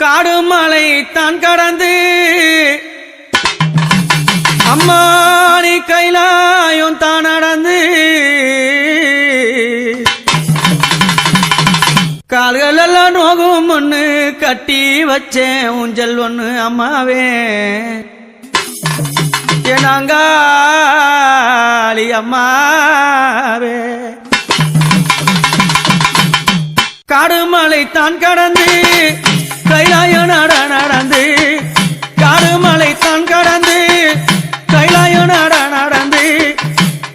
காடு மலை தான் கடந்து அம்மா நீ கைலாயும் தான் நடந்து கால்கள் எல்லாம் நோகும் ஒண்ணு கட்டி வச்சேன் ஊஞ்சல் ஒண்ணு அம்மாவே என்னாங்காளி அம்மாவே காடு மலை தான் கடந்து கைலாயம் நடந்து காடு மலை தான் கடந்து கைலாயம் நடந்து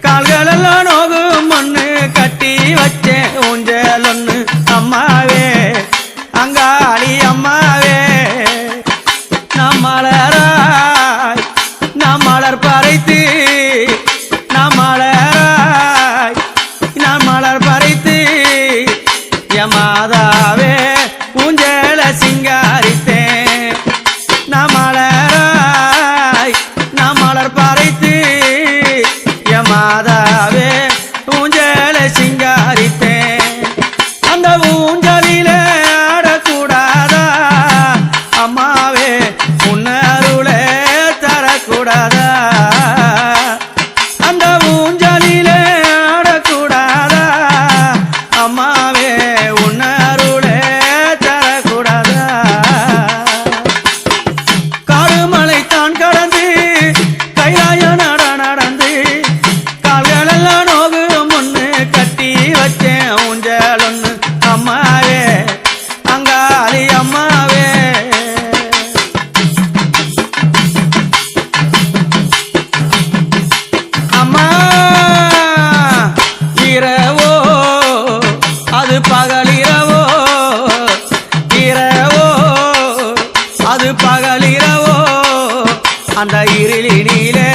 கால்கள் எல்லாம் நோகும் ஒண்ணு கட்டி வச்சேன் ஊஞ்சல் ஒண்ணு அம்மாவே அங்காளி அம்மாவே நாம் மலராய் நாம் மலர் பறைத்து நாம் மலராய் நாம் மலர் பறைத்து மாதாவே ஊஞ்சல சிங்காரித்தேன் நாம் மலராய் நாம் மலர் பறைத்து மாதாவே ஊஞ்சல சிங்காரித்தேன் அந்த ஊஞ்சலில ஆடக்கூடாதா அம்மாவே உன்னருளே தரக்கூடாதா அந்த ஊஞ்சலில ஆடக்கூடாதா அம்மாவே உன்னருளே தரக்கூடாதா காடுமலை தான் கடந்து கைலாயம் நடந்து கால்கள் எல்லாம் நோகும் ஒண்ணு கட்டி வச்சேன் ஊஞ்சல் ஒண்ணு அம்மாவே அங்காளி அம்மாவே அம்மா இரவோ அது பகலிரவோ இரவோ அது பகலிரவோ அந்த இருளினிலே